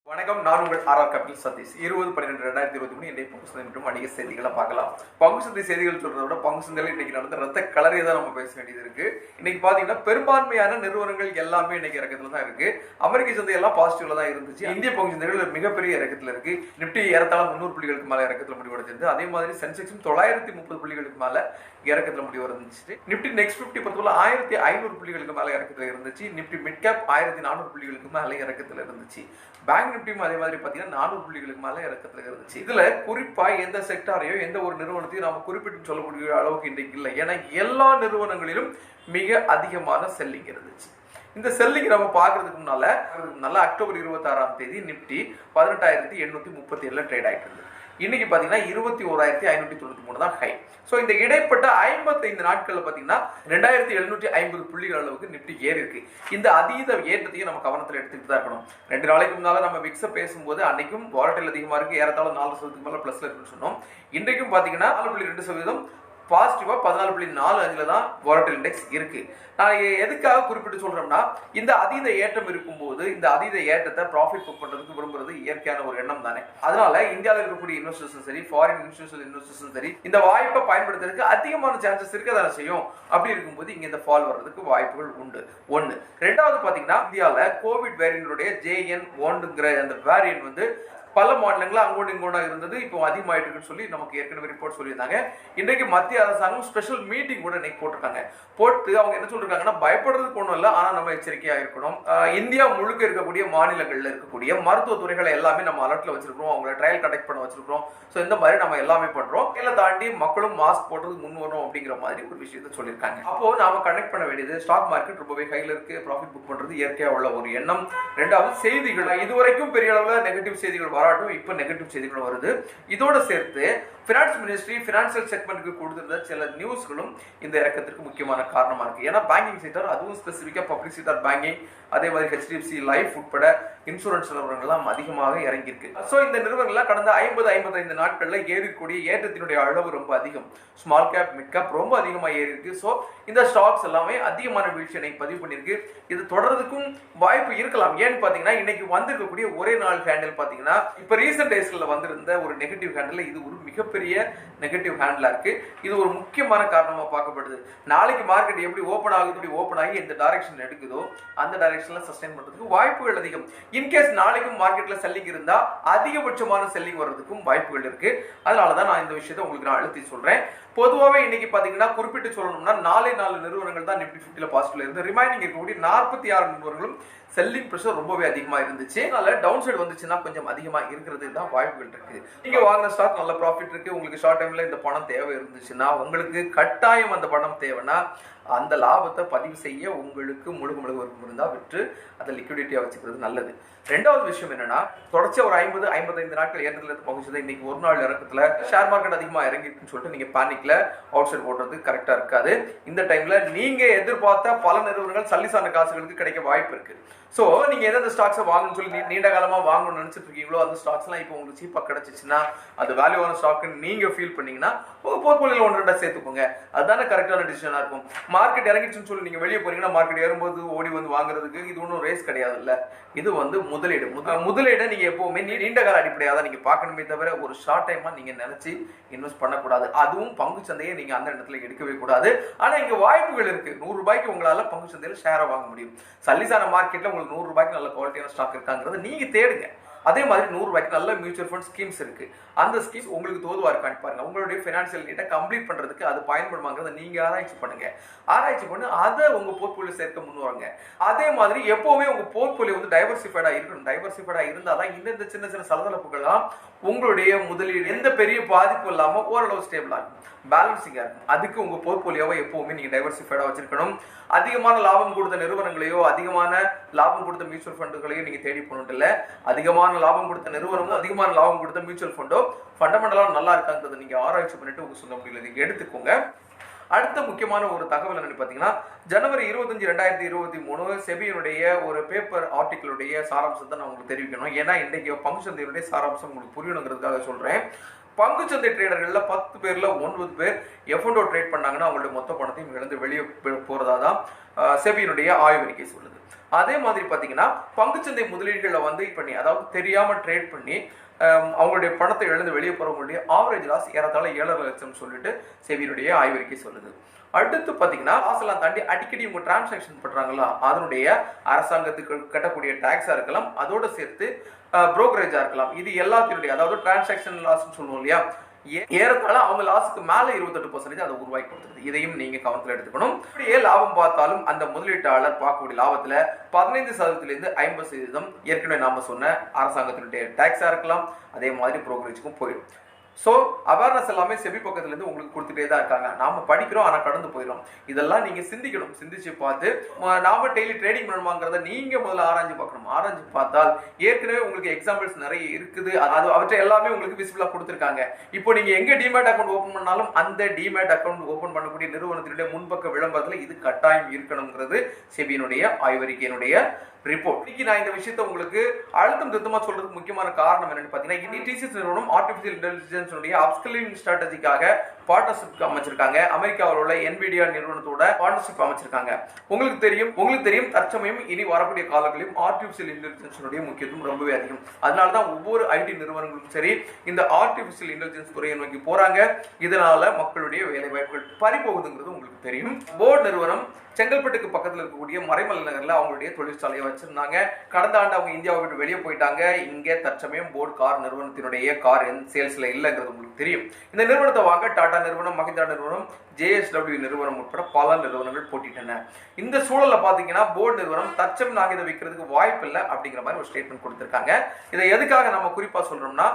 வணக்கம். நான் உங்கள் ஆர்ஆர் கபில் சதீஷ். 20/12/2023 இன்றைய பங்கு சந்தை மற்றும் வணிக செய்திகளை பார்க்கலாம். பங்கு சந்தை செய்திகள் சொல்றதை விட பங்கு சந்தையில் இன்னைக்கு நடந்த ரத்த கலரையை தான் நம்ம பேச வேண்டியது இருக்கு. இன்னைக்கு பாத்தீங்கன்னா பெரும்பான்மையான நிறுவனங்கள் எல்லாமே இன்னைக்கு இறக்கத்துல தான் இருக்கு. அமெரிக்க சந்தை எல்லாம் பாசிட்டிவ்ல தான் இருந்துச்சு. இந்திய பங்கு சந்தைகள் மிகப்பெரிய இறக்கத்துல இருக்கு. நிப்டி ஏறத்தாழ 300 புள்ளிகளுக்கு மேல இறக்கத்துல முடிவடைஞ்சிருந்து. அதே மாதிரி சென்செக்ஸும் 930 புள்ளிகளுக்கு மேல இறக்கத்துல முடிவடைஞ்சிச்சு. நிப்டி நெக்ஸ்ட் 50 பொறுத்தவரை 1500 புள்ளிகளுக்கு மேல இறக்கத்துல இருந்துச்சு. நிப்டி மிட் கேப் 1400 புள்ளிகளுக்கு மேல இறக்கத்துல இருந்துச்சு. பேங்க் நிப்டியும் அதே மாதிரி பாத்தீங்கன்னா 400 புள்ளிகளுக்கு மேல இறக்கத்துல இருந்துச்சு. இதுல குறிப்பா எந்த செக்டாரையோ எந்த ஒரு நிறுவனத்தையும் நாம குறிப்பிட்டு சொல்லக்கூடிய அளவுக்கு இன்றைக்கு இல்லை. ஏன்னா எல்லா நிறுவனங்களிலும் மிக அதிகமான செல்லிங் இருந்துச்சு. இந்த செல்லிங் நம்ம பாக்குறதுக்கு முன்னால அக்டோபர் 26ஆம் தேதி நிப்டி 18,837 ட்ரேட் ஆயிட்டு இருந்தது. இன்னைக்கு பாத்தீங்கன்னா 21,593 தான் ஹை. சோ இந்த இடைப்பட்ட 55 நாட்கள்ல பாத்தீங்கன்னா 2,750 புள்ளிகள் அளவுக்கு நிப்டி ஏறி இருக்கு. இந்த அதீத ஏற்றத்தையும் நம்ம கவனத்தில் எடுத்துட்டு தான் இருக்கணும். 2 நாளைக்கு முன்னால நம்ம மிக்ஸ பேசும்போது அன்னைக்கும் வாலடைல் அதிகமா இருக்கு, ஏறத்தாழ 4% மேல பிளஸ்ல இருக்குன்னு சொன்னோம். இன்றைக்கும் பாத்தீங்கன்னா 4.2% பாசிட்டிவா 14.45 தான் வாலடைல் இண்டெக்ஸ் இருக்கு. நான் எதுக்காக குறிப்பிட்டு சொல்றேன்னா, இந்த அதீத ஏற்றம் இருக்கும்போது இந்த அதீத ஏற்றத்தை ப்ராஃபிட் புக் பண்றதுக்கு விரும்புறது இயற்கையான ஒரு எண்ணம் தானே. அதனால இந்தியாவில் இருக்கக்கூடிய இன்வெஸ்டர்ஸும் சரி, ஃபாரின் இன்ஸ்டிடியூஷனல் இன்வெஸ்டர்ஸும் சரி, இந்த வாய்ப்பை பயன்படுத்துறதுக்கு அதிகமான சான்சஸ் இருக்க தானே செய்யும். அப்படி இருக்கும்போது இங்க இந்த ஃபால் வர்றதுக்கு வாய்ப்புகள் உண்டு. ஒன்னு. ரெண்டாவது பாத்தீங்கன்னா, இந்தியாவில் கோவிட் வேரியன்டுடைய JN1ங்கிற அந்த வேரியன்ட் வந்து பல மாநிலங்கள் அங்கோடு இங்கோடா இருந்தது. இப்போ அதிகமாயிட்டு இருக்குன்னு சொல்லி நமக்கு ஏற்கனவே ரிப்போர்ட் சொல்லியிருந்தாங்க. இன்றைக்கு மத்திய அரசாங்கம் ஸ்பெஷல் மீட்டிங் கூட இன்னைக்கு போட்டிருக்காங்க. போட்டு அவங்க என்ன சொல்றாங்கன்னா, பயப்படுறதுக்கு ஒன்றும் இல்லை, ஆனா நம்ம எச்சரிக்கையா இருக்கணும். இந்தியா முழுக்க இருக்கக்கூடிய மாநிலங்கள்ல இருக்கக்கூடிய மருத்துவ துறைகளை எல்லாமே நம்ம அலர்ட்ல வச்சிருக்கோம். அவங்களை ட்ரையல் கண்டக்ட் பண்ண வச்சிருக்கோம். ஸோ இந்த மாதிரி நம்ம எல்லாமே பண்றோம். இதை தாண்டி மக்களும் மாஸ்க் போடுறதுக்கு முன் வரும் அப்படிங்கிற மாதிரி ஒரு விஷயத்த சொல்லியிருக்காங்க. அப்போ நாம கனெக்ட் பண்ண வேண்டியது, ஸ்டாக் மார்க்கெட் ரொம்பவே கையில இருக்கு, ப்ராஃபிட் புக் பண்றது இயற்கையா உள்ள ஒரு எண்ணம். ரெண்டாவது செய்திகள், இதுவரைக்கும் பெரிய அளவுல நெகட்டிவ் செய்திகள் இப்ப நெகட்டிவ் செய்திகள் வருது. இதோட சேர்த்து பினான்ஸ் மினிஸ்ட்ரி பினான்சியல் செக்மெண்ட்க்கு கொடுத்திருந்த சில நியூஸ்களும் இந்த இறக்கத்திற்கு முக்கியமான காரணமா இருக்கு. ஏன்னா பேங்கிங் செக்டர், அதுவும் ஸ்பெசிபிக்கா பப்ளிக் செக்டர் பேங்கிங், அதே மாதிரி HDFC லைஃப் உட்பட இன்சூரன்ஸ் நிறுவனங்கள்லாம் அதிகமாக இறங்கி இருக்கு. சோ இந்த நிறுவனங்கள்லாம் கடந்த 50-55 நாட்கள்ல ஏறக்கூடிய ஏற்றத்தினுடைய அளவு ரொம்ப அதிகம். ஸ்மால் கேப், மிட் கேப் ரொம்ப அதிகமா ஏறி இருக்கு. சோ இந்த ஸ்டாக்ஸ் எல்லாமே அதிகமான வீழ்ச்சியை பதிவு பண்ணிருக்கு. இது தொடர்றதுக்கும் வாய்ப்பு இருக்கலாம். ஏன்னு பாத்தீங்கன்னா, இன்னைக்கு வந்திருக்கக்கூடிய ஒரே நாள் ஹேண்டில் பாத்தீங்கன்னா, இப்ப ரீசெண்ட் டேஸ்ல வந்திருந்த ஒரு நெகட்டிவ் ஹேண்டில் இது ஒரு மிகப்பெரிய நெகட்டிவ் ஹேண்டிலா இருக்கு. இது ஒரு முக்கியமான காரணமா பார்க்கப்படுது. நாளைக்கு மார்க்கெட் எப்படி ஓபன் ஆகி இந்த டைரக்ஷன் எடுக்குதோ அந்த டைரக்ஷன்ல சஸ்டெயின் பண்றதுக்கு வாய்ப்புகள் அதிகம். இன்கேஸ் நாளைக்கும் மார்க்கெட்ல செல்லிங் இருந்தா அதிகபட்சமான செல்லிங் வர்றதுக்கும் வாய்ப்புகள் இருக்கு. அதனாலதான் நான் இந்த விஷயத்தை உங்களுக்கு நான் அழுத்தி சொல்றேன். பொதுவாகவே இன்னைக்கு பாத்தீங்கன்னா, குறிப்பிட்டு சொல்லணும்னா 4 நிறுவனங்கள் தான் நிப்டி 50ல பாசிட்டிவ்ல இருந்து. ரிமைனிங் இருக்கக்கூடிய 46 நிறுவனங்களும் செல்லிங் பிரஷர் ரொம்பவே அதிகமா இருந்துச்சு. அதனால டவுன் சைடு வந்துச்சுன்னா கொஞ்சம் அதிகமா இருக்கிறது தான் வாய்ப்புகள் இருக்கு. நீங்க வாங்கின ஸ்டாக் நல்ல ப்ராஃபிட் இருக்கு, உங்களுக்கு ஷார்ட் டைம்ல இந்த பணம் தேவை இருந்துச்சுன்னா, உங்களுக்கு கட்டாயம் அந்த பணம் தேவைன்னா அந்த லாபத்தை பதிவு செய்ய உங்களுக்கு முழுக்க விருப்பம் இருந்தா விட்டு அதை லிக்விடிட்டியா வச்சுக்கிறது நல்லது. ரெண்டாவது விஷயம் என்னன்னா, தொடர்ச்சி ஒரு 50-55 நாட்கள் ஏற்றத்துல இருந்து பகுச்சது. இன்னைக்கு ஒரு நாள் இறக்கத்துல ஷேர் மார்க்கெட் அதிகமா இறங்கி இருக்குன்னு சொல்லிட்டு நீங்க பேனிக்ல அவுட் சைட் போடுறது கரெக்டா இருக்காது. இந்த டைம்ல நீங்க எதிர்பார்த்த பல நிறுவனங்கள் சல்லிசான காசுகளுக்கு கிடைக்க வாய்ப்பு இருக்கு. சோ நீங்க எந்தெந்த ஸ்டாக்ஸை வாங்கணும்னு சொல்லி நீண்ட காலமா வாங்கணும்னு நினைச்சிட்டு இருக்கீங்களோ அந்த ஸ்டாக்ஸ் எல்லாம் இப்போ உங்களுக்கு சீப்பா கிடைச்சிச்சுன்னா, அது வேல்யூவான ஸ்டாக் நீங்க ஃபீல் பண்ணீங்கன்னா உங்க போர்ட்போலியோல 1-2 சேர்த்துக்கோங்க. அதுதானே கரெக்டான டிசிஷனா இருக்கும். மார்க்கெட் இறங்கிடுச்சுன்னு சொல்லி நீங்க வெளியே போறீங்கன்னா, மார்க்கெட் ஏறும்போது ஓடி வந்து வாங்குறதுக்கு இது ஒன்றும் ரேஸ் கிடையாது இல்ல. இது வந்து முதலீடு. முதலீடை நீங்க எப்பவுமே நீண்ட கால அடிப்படையாக தான் நீங்க பார்க்கணுமே தவிர ஒரு ஷார்ட் டைமா நீங்க நினைச்சு இன்வெஸ்ட் பண்ணக்கூடாது. அதுவும் பங்கு சந்தையை நீங்க அந்த இடத்துல எடுக்கவே கூடாது. ஆனா இங்க வாய்ப்புகள் இருக்கு. 100 ரூபாய்க்கு உங்களால பங்கு சந்தையில ஷேரை வாங்க முடியும். சல்லிசான மார்க்கெட்ல உங்களுக்கு 100 ரூபாய்க்கு நல்ல குவாலிட்டியான ஸ்டாக் இருக்காங்கிறத நீங்க தேடுங்க. அதே மாதிரி 100 ரூபாய்க்கு நல்ல மியூச்சுவல் ஃபண்ட் ஸ்கீம்ஸ் இருக்கு. அந்த ஸ்கீம்ஸ் உங்களுக்கு தோதுவா இருக்கான்னு பாருங்க. உங்களுடைய பினான்சியல் நீட்டை கம்ப்ளீட் பண்றதுக்கு அது பயன்படுமாங்கிறத நீங்க ஆராய்ச்சி பண்ணுங்க. ஆராய்ச்சி பண்ணி அதை உங்க போர்ட்போலியோ சேர்க்க முன்வருங்க. அதே மாதிரி எப்பவுமே உங்க போர்ட்போலியோ வந்து டைவர்சிஃபைடா இருக்கணும். டைவர்சிஃபைடா இருந்தாதான் இந்த சின்ன சின்ன சலசலப்புகள்லாம் உங்களுடைய முதலீடு எந்த பெரிய பாதிப்பு இல்லாம ஓரளவு ஸ்டேபிளா இருக்கும், பேலன்சிங்கா இருக்கும். அதுக்கு உங்க போர்ட்போலியோவை எப்பவுமே நீங்க டைவர்சிஃபைடா வச்சிருக்கணும். அதிகமான லாபம் கொடுத்த நிறுவனங்களையோ அதிகமான லாபம் கொடுத்த மியூச்சுவல் ஃபண்டுகளையோ நீங்க தேடி போனது இல்ல. அதிகமான லாபம் கொடுத்த நிறுவனமும் அதிகமான லாபம் கொடுத்த மியூச்சுவல் ஃபண்டோ ஃபண்டமெண்டலா நல்லா இருக்காங்கிறத நீங்க ஆராய்ச்சி பண்ணிட்டு உங்க சொந்த முடியல நீங்க எடுத்துக்கோங்க. அடுத்த முக்கியமான ஒரு தகவல் என்னன்னு பாத்தீங்கன்னா, ஜனவரி 25, 2023 செபியினுடைய ஒரு பேப்பர் ஆர்டிக்கிளுடைய சாராம்சத்தை நான் உங்களுக்கு தெரிவிக்கணும். ஏன்னா இன்றைக்கு பங்கு சந்தையுடைய சாராம்சம் உங்களுக்கு புரியணுங்கிறதுக்காக சொல்றேன். பங்குச்சந்தை ட்ரேடர்கள்ல 10 பேர்ல 9 பேர் F&O ட்ரேட் பண்ணாங்கன்னா அவங்களுடைய மொத்த பணத்தையும் இழந்து வெளியே போறதா தான் செபியினுடைய ஆய்வறிக்கை சொல்லுது. அதே மாதிரி பாத்தீங்கன்னா பங்குச்சந்தை முதலீடுகளை வந்து இப்ப அதாவது தெரியாம ட்ரேட் பண்ணி அவங்களுடைய பணத்தை இழந்து வெளியே போறவங்களுடைய ஆவரேஜ் லாஸ் ஏறத்தாழ 7.5 லட்சம் சொல்லிட்டு செபியினுடைய ஆய்வறிக்கை சொல்லுது. அடுத்து பாத்தீங்கன்னா காசெல்லாம் தாண்டி அடிக்கடி உங்க டிரான்சாக்ஷன் பண்றாங்களா அதனுடைய அரசாங்கத்துக்கு கட்டக்கூடிய டாக்ஸா இருக்கலாம், அதோட சேர்த்து புரோக்கரேஜா இருக்கலாம், இது எல்லாத்தினுடைய அதாவது டிரான்சாக்ஷன் லாஸ் சொல்லுவோம் இல்லையா, ஏறத்தாழ அவங்க லாஸுக்கு மேல 28% அதை உருவாக்கி கொடுத்துருது. இதையும் நீங்க கவனத்தில் எடுத்துக்கணும். இப்படியே லாபம் பார்த்தாலும் அந்த முதலீட்டாளர் பார்க்கக்கூடிய லாபத்துல 15% 50% ஏற்கனவே நாம சொன்ன அரசாங்கத்தினுடைய டாக்ஸா இருக்கலாம், அதே மாதிரி புரோக்கரேஜுக்கும் போயிடும். ஸோ அவேர்னஸ் எல்லாமே செபி பக்கத்துலேருந்து உங்களுக்கு கொடுத்துட்டே தான் இருக்காங்க. நாம படிக்கிறோம் ஆனால் கடந்து போயிடும். இதெல்லாம் நீங்க சிந்திக்கணும். சிந்திச்சு பார்த்து நாம டெய்லி ட்ரேடிங் பண்ணணுமாங்கிறத நீங்க முதல்ல ஆராய்ச்சி பார்க்கணும். ஆராய்ச்சி பார்த்தால் ஏற்கனவே உங்களுக்கு எக்ஸாம்பிள்ஸ் நிறைய இருக்குது. அது அவற்றை எல்லாமே உங்களுக்கு விசிபிளா கொடுத்துருக்காங்க. இப்போ நீங்க எங்க டிமேட் அக்கௌண்ட் ஓப்பன் பண்ணாலும் அந்த டிமேட் அக்கௌண்ட் ஓப்பன் பண்ணக்கூடிய நிறுவனத்தினுடைய முன்பக்க விளம்பரத்துல இது கட்டாயம் இருக்கணுங்கிறது செபியினுடைய ஆய்வறிக்கையினுடைய ரிப்போர்ட். இன்னைக்கு நான் இந்த விஷயத்தை உங்களுக்கு அழுத்தம் திருத்தமா சொல்றதுக்கு முக்கியமான காரணம் என்னன்னு பாத்தீங்கன்னா, டிசிஎஸ் நிறுவனம் ஆர்டிபிஷியல் இன்டெலிஜென்ஸ் அப்ஸ்கில்லிங் ஸ்ட்ராட்டஜிக்காக பார்ட்னர்ஷிப் அமைச்சிருக்காங்க. அமெரிக்காவில் உள்ள NVIDIA நிறுவனத்தோட பார்ட்னர்ஷிப் அமைச்சிருக்காங்க. உங்களுக்கு தெரியும் தற்சமயம் இனி வரக்கூடிய காலங்களிலும் ஆர்டிபிஷியல் இன்டெலிஜென்ஸ் முக்கியத்துவம் ரொம்பவே அதிகம். அதனாலதான் ஒவ்வொரு ஐடி நிறுவனங்களும் சரி இந்த ஆர்டிபிஷியல் இன்டெலிஜென்ஸ் துறையை நோக்கி போறாங்க. இதனால மக்களுடைய வேலை வாய்ப்புகள் பறிபோகுதுங்கிறது உங்களுக்கு தெரியும். போர்டு நிறுவனம் செங்கல்பட்டுக்கு பக்கத்தில் இருக்கக்கூடிய மறைமலை நகர்ல அவங்களுடைய தொழிற்சாலையை வச்சிருந்தாங்க. கடந்த ஆண்டு அவங்க இந்தியாவை விட்டு வெளியே போயிட்டாங்க. இங்கே தற்சமயம் போர்டு கார் நிறுவனத்தினுடைய கார் சேல்ஸ்ல இல்லைங்கிறது உங்களுக்கு தெரியும். இந்த நிறுவனத்தை வாங்க டாடா நிறுவனம், மஹிந்திரா நிறுவனம், JSW நிறுவனம் உட்பட பல நிறுவனங்கள் போட்டிட்டன. இந்த சூழல்ல பாத்தீங்கன்னா போர்டு நிறுவனம் தற்சமயம் நாங்க இதை விற்கிறதுக்கு வாய்ப்பு இல்லை அப்படிங்கிற மாதிரி ஒரு ஸ்டேட்மெண்ட் கொடுத்திருக்காங்க. இதை எதுக்காக நம்ம குறிப்பா சொல்றோம்னா,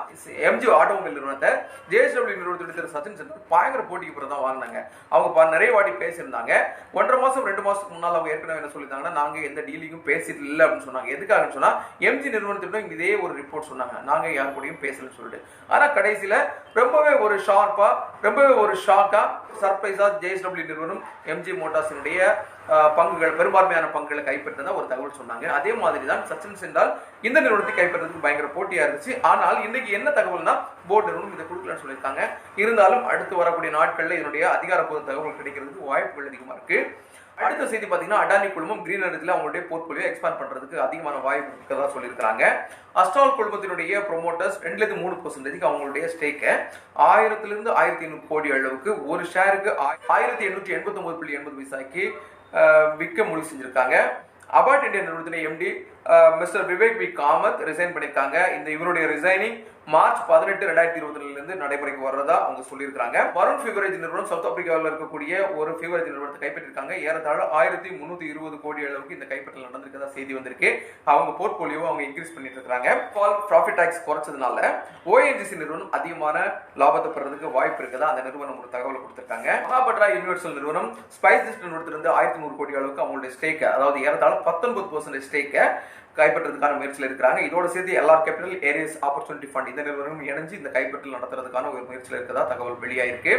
MG ஆட்டோமொபைல் நிறுவனத்தை JSW நிறுவனத்துடைய திரு சச்சின் சென்டர் பயங்கர போட்டிக்கு பிறகு தான் வாங்கினாங்க. அவங்க நிறைய வாட்டி பேசியிருந்தாங்க. 1.5 மாசம் 2 மாசத்துக்கு முன்னால அவங்க ஏற்கனவே என்ன சொல்லியிருந்தாங்கன்னா, நாங்க எந்த டீலிங்கும் பேசிட்டு இல்லை அப்படின்னு சொன்னாங்க. எதுக்காகன்னு சொன்னா MG நிறுவனத்திடம் இதே ஒரு ரிப்போர்ட் சொன்னாங்க, நாங்க யார் கூடயும் பேசலன்னு சொல்லிட்டு. ஆனா கடைசியில ரொம்பவே ஒரு ஷார்ப்பா ரொம்பவே ஒரு ஷாக்கா சர்ப்ரைஸா JSW நிறுவனம் MG மோட்டார்ஸினுடைய பங்குகள் பெரும்பான்மையான பங்குகளை கைப்பற்றதா ஒரு தகவல் சொன்னாங்க. அதே மாதிரி தான் சச்சின் சென்றால் இந்த நிறுவனத்தை கைப்பற்றதுக்கு பயங்கர போட்டியா இருந்துச்சு. ஆனால் இன்னைக்கு என்ன தகவல்னா போர்டு நிறுவனம் இதை கொடுக்கலன்னு சொல்லியிருக்காங்க. இருந்தாலும் அடுத்து வரக்கூடிய நாட்கள்ல இதனுடைய அதிகாரப்பூர்வ தகவல் கிடைக்கிறதுக்கு வாய்ப்புகள் அதிகமா இருக்கு. அடுத்த செய்தி பாத்தீங்கன்னா, அடானி குழுமம் கிரீன் எனர்ஜில அவங்களுடைய போர்ட்போலியோ எக்ஸ்பாண்ட் பண்றதுக்கு அதிகமான வாய்ப்பு இருக்கிறதா சொல்லியிருக்காங்க. அஸ்ட்ரால் குழுமத்தினுடைய ப்ரொமோட்டர்ஸ் 2.3% அவங்களுடைய ஸ்டேக்க 1000 1500 கோடி அளவுக்கு ஒரு ஷேருக்கு 1889.80 பைசாக்கு விற்க முடிவு செஞ்சிருக்காங்க. அபார்ட் இந்தியா நிறுவனத்தின் MD mister Vivek V Kamath resign பண்ணிருக்காங்க. இந்த இவருடைய ரிசைனிங் மார்ச் 18, 2022 இருந்து நடைமுறைக்கு வர்றதா அவங்க சொல்லியிருக்காங்க. வருண் ஃபியூவரேஜ் நிறுவனம் சவுத் ஆப்பிரிக்காவில் இருக்கக்கூடிய ஒரு ஃபியூவரேஜ் நிறுவனத்தை கைப்பற்றிருக்காங்க. ஏறத்தாழ 1320 கோடி அளவுக்கு இந்த கைப்பற்றல் நடந்திருக்கதா செய்தி வந்திருக்கு. அவங்க போர்ட்போலியோ அவங்க இன்க்ரீஸ் பண்ணிட்டு இருக்காங்க. ப்ராஃபிட் டாக்ஸ் குறைச்சதுனால ONGC நிறுவனம் அதிகமான லாபத்தை பெறதுக்கு வாய்ப்பு இருக்குதா அந்த நிறுவனம் ஒரு தகவல் கொடுத்திருக்காங்க. மகாபத்ரா யூனிவர்சல் நிறுவனம் ஸ்பைஸ் ஜெட் நிறுவனத்திலிருந்து 1100 கோடி அளவுக்கு அவங்களுடைய ஸ்டேக் அதாவது ஏறத்தாழ 19% ஸ்டேக்கை கைப்பற்றதுக்கான முயற்சியில் இருக்கிறாங்க. இதோட சேர்த்து LR capital areas opportunity fund இந்த நிறுவனம் இணைஞ்சு இந்த கைப்பற்றல் நடத்துறதுக்கான ஒரு முயற்சியில் இருக்கிறதா தகவல் வெளியாயிருக்கு.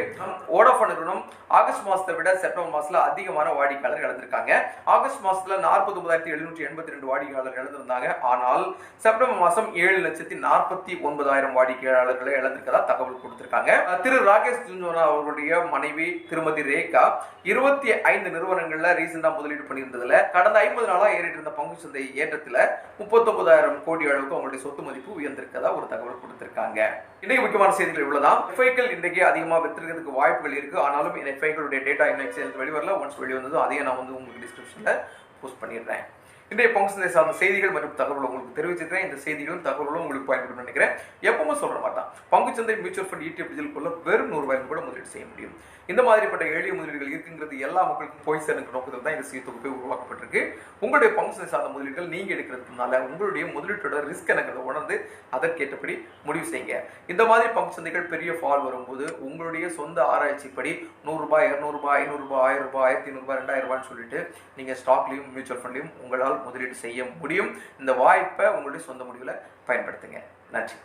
வோடாஃபோன் நிறுவனம் ஆகஸ்ட் மாசத்தை விட செப்டம்பர் மாசத்துல அதிகமான வாடிக்கையாளர் இழந்திருக்காங்க. ஆகஸ்ட் மாசத்துல 49,782 வாடிக்கையாளர் இழந்திருந்தாங்க. ஆனால் செப்டம்பர் மாசம் 7,49,000 வாடிக்கையாளர்களை இழந்திருக்கதா தகவல் கொடுத்திருக்காங்க. திரு ராகேஷ் ஜுன்ஜோனா அவர்களுடைய மனைவி திருமதி ரேகா 25 நிறுவனங்கள்ல ரீசெண்டா முதலீடு பண்ணியிருந்ததுல கடந்த 50 நாளா ஏறிட்டு இருந்த பங்கு சந்தை ஏற்றத்துல 39,000 கோடி அளவுக்கு அவங்களுடைய சொத்து மதிப்பு உயர்ந்திருக்கதா ஒரு தகவல் கொடுத்திருக்காங்க. இன்னைக்கு முக்கியமான செய்திகள் இவ்வளவுதான். எஃப்ஐக்கள் இன்றைக்கு அதிகமா வித்திருக்கிறதுக்கு வாய்ப்புகள் இருக்கு. ஆனாலும் எஃப்ஐக்களுடைய டேட்டா இன்னும் எக்ஸ்சேஞ்ச் வெளிவரல. ஒன்ஸ் வெளி வந்ததோ அதையே நான் உங்களுக்கு டிஸ்கிரிப்ஷன்ல போஸ்ட் பண்ணிடுறேன். இன்றைய பங்கு சந்தை சார்ந்த செய்திகள் மற்றும் தகவல் உங்களுக்கு தெரிவிச்சிருக்கேன். இந்த செய்திகளும் தகவலும் உங்களுக்கு பயன்படும் நினைக்கிறேன். எப்பவுமே சொல்ற மாட்டான் பங்குச்சந்தை மியூச்சுவல் ஃபண்ட் ETF டிஜிட்டல் வெறும் 100 ரூபாய்க்கு கூட முதலீடு செய்ய முடியும். இந்த மாதிரிப்பட்ட எளிய முதலீடுகள் இருக்குங்கிறது எல்லா மக்களுக்கும் போய் சேர்ந்த நோக்கத்தில் தான் இந்த செய்தி தொகுப்பை உருவாக்கப்பட்டிருக்கு. உங்களுடைய பங்கு சந்தை சார்ந்த முதலீடுகள் நீங்க எடுக்கிறதுனால உங்களுடைய முதலீட்டோட ரிஸ்க் என்னங்கிறத உணர்ந்து அதற்கேற்றபடி முடிவு செய்யுங்க. இந்த மாதிரி பங்கு சந்தைகள் பெரிய ஃபால் வரும்போது உங்களுடைய சொந்த ஆராய்ச்சிப்படி 100 ரூபாய் 200 ரூபாய் 500 ரூபாய் 1000 ரூபாய் 1500 ரூபாய் 2000 ரூபாய்னு சொல்லிட்டு நீங்க ஸ்டாக்லையும் மியூச்சுவல் ஃபண்ட்லையும் உங்களால் முதலீடு செய்ய முடியும். இந்த வாய்ப்பை உங்களுடைய சொந்த முடிவில் பயன்படுத்துங்க. நன்றி.